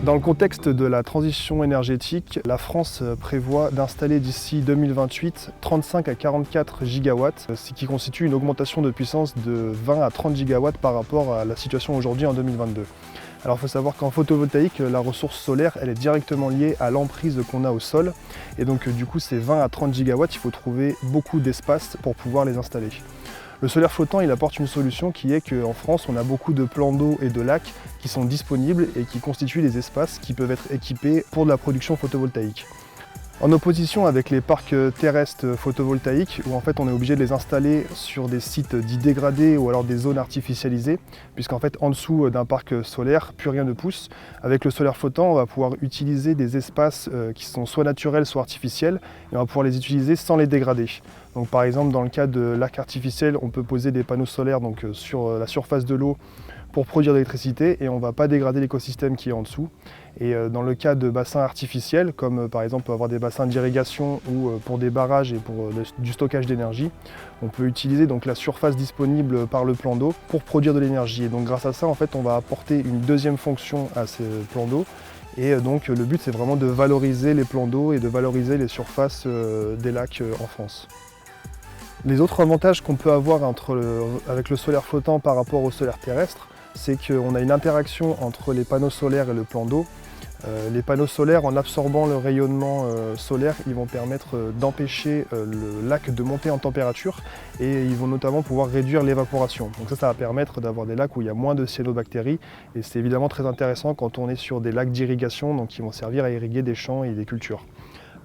Dans le contexte de la transition énergétique, la France prévoit d'installer d'ici 2028 35 à 44 gigawatts, ce qui constitue une augmentation de puissance de 20 à 30 gigawatts par rapport à la situation aujourd'hui en 2022. Alors il faut savoir qu'en photovoltaïque, la ressource solaire elle est directement liée à l'emprise qu'on a au sol. Et donc du coup ces 20 à 30 gigawatts, il faut trouver beaucoup d'espace pour pouvoir les installer. Le solaire flottant, il apporte une solution qui est qu'en France, on a beaucoup de plans d'eau et de lacs qui sont disponibles et qui constituent des espaces qui peuvent être équipés pour de la production photovoltaïque. En opposition avec les parcs terrestres photovoltaïques, où en fait on est obligé de les installer sur des sites dits dégradés ou alors des zones artificialisées, puisqu'en fait en dessous d'un parc solaire, plus rien ne pousse. Avec le solaire flottant, on va pouvoir utiliser des espaces qui sont soit naturels, soit artificiels, et on va pouvoir les utiliser sans les dégrader. Donc par exemple dans le cas de lac artificiel, on peut poser des panneaux solaires donc, sur la surface de l'eau pour produire de l'électricité et on ne va pas dégrader l'écosystème qui est en dessous. Et dans le cas de bassins artificiels, comme par exemple avoir des bassins d'irrigation ou pour des barrages et pour du stockage d'énergie, on peut utiliser donc la surface disponible par le plan d'eau pour produire de l'énergie. Et donc grâce à ça, en fait, on va apporter une deuxième fonction à ces plans d'eau. Et donc le but, c'est vraiment de valoriser les plans d'eau et de valoriser les surfaces des lacs en France. Les autres avantages qu'on peut avoir avec le solaire flottant par rapport au solaire terrestre, c'est qu'on a une interaction entre les panneaux solaires et le plan d'eau. Les panneaux solaires, en absorbant le rayonnement solaire, ils vont permettre d'empêcher le lac de monter en température et ils vont notamment pouvoir réduire l'évaporation. Donc ça va permettre d'avoir des lacs où il y a moins de cyanobactéries et c'est évidemment très intéressant quand on est sur des lacs d'irrigation, donc qui vont servir à irriguer des champs et des cultures.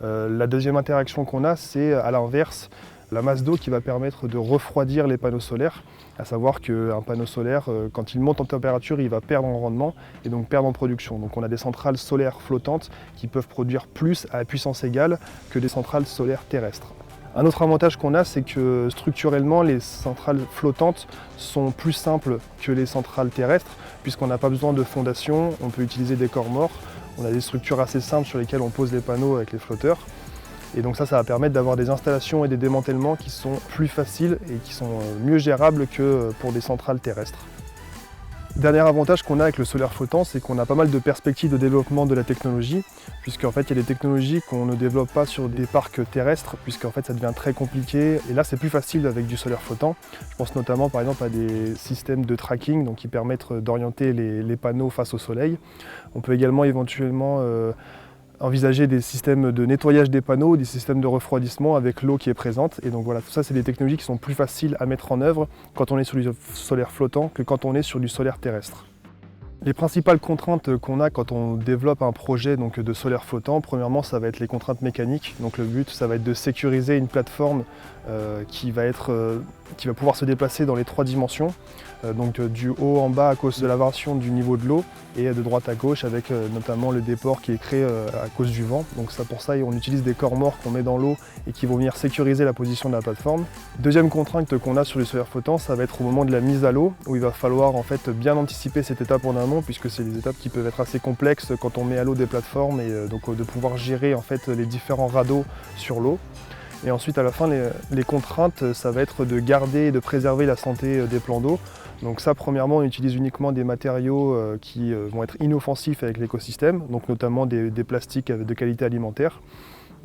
La deuxième interaction qu'on a, c'est à l'inverse, la masse d'eau qui va permettre de refroidir les panneaux solaires, à savoir qu'un panneau solaire, quand il monte en température, il va perdre en rendement et donc perdre en production. Donc on a des centrales solaires flottantes qui peuvent produire plus à puissance égale que des centrales solaires terrestres. Un autre avantage qu'on a, c'est que structurellement, les centrales flottantes sont plus simples que les centrales terrestres, puisqu'on n'a pas besoin de fondation, on peut utiliser des corps morts, on a des structures assez simples sur lesquelles on pose les panneaux avec les flotteurs. Et donc ça va permettre d'avoir des installations et des démantèlements qui sont plus faciles et qui sont mieux gérables que pour des centrales terrestres. Dernier avantage qu'on a avec le solaire flottant, c'est qu'on a pas mal de perspectives de développement de la technologie, puisqu'en fait il y a des technologies qu'on ne développe pas sur des parcs terrestres, puisqu'en fait ça devient très compliqué. Et là c'est plus facile avec du solaire flottant. Je pense notamment par exemple à des systèmes de tracking donc, qui permettent d'orienter les panneaux face au soleil. On peut également éventuellement envisager des systèmes de nettoyage des panneaux, des systèmes de refroidissement avec l'eau qui est présente. Et donc voilà, tout ça c'est des technologies qui sont plus faciles à mettre en œuvre quand on est sur du solaire flottant que quand on est sur du solaire terrestre. Les principales contraintes qu'on a quand on développe un projet donc, de solaire flottant, premièrement ça va être les contraintes mécaniques. Donc le but ça va être de sécuriser une plateforme qui va pouvoir se déplacer dans les 3 dimensions. Donc du haut en bas à cause de la variation du niveau de l'eau et de droite à gauche avec notamment le déport qui est créé à cause du vent. Donc pour ça on utilise des corps morts qu'on met dans l'eau et qui vont venir sécuriser la position de la plateforme. Deuxième contrainte qu'on a sur les solaires flottants, ça va être au moment de la mise à l'eau où il va falloir en fait bien anticiper cette étape en amont puisque c'est des étapes qui peuvent être assez complexes quand on met à l'eau des plateformes et donc de pouvoir gérer en fait les différents radeaux sur l'eau. Et ensuite à la fin les contraintes ça va être de garder et de préserver la santé des plans d'eau. Donc ça premièrement on utilise uniquement des matériaux qui vont être inoffensifs avec l'écosystème, donc notamment des plastiques de qualité alimentaire.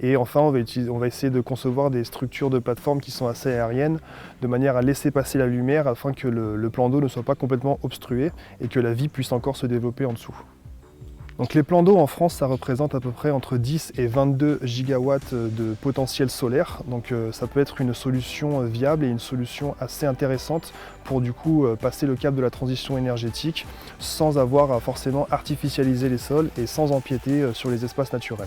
Et enfin on va essayer de concevoir des structures de plateforme qui sont assez aériennes de manière à laisser passer la lumière afin que le plan d'eau ne soit pas complètement obstrué et que la vie puisse encore se développer en dessous. Donc les plans d'eau en France, ça représente à peu près entre 10 et 22 gigawatts de potentiel solaire. Donc ça peut être une solution viable et une solution assez intéressante pour du coup passer le cap de la transition énergétique sans avoir à forcément artificialiser les sols et sans empiéter sur les espaces naturels.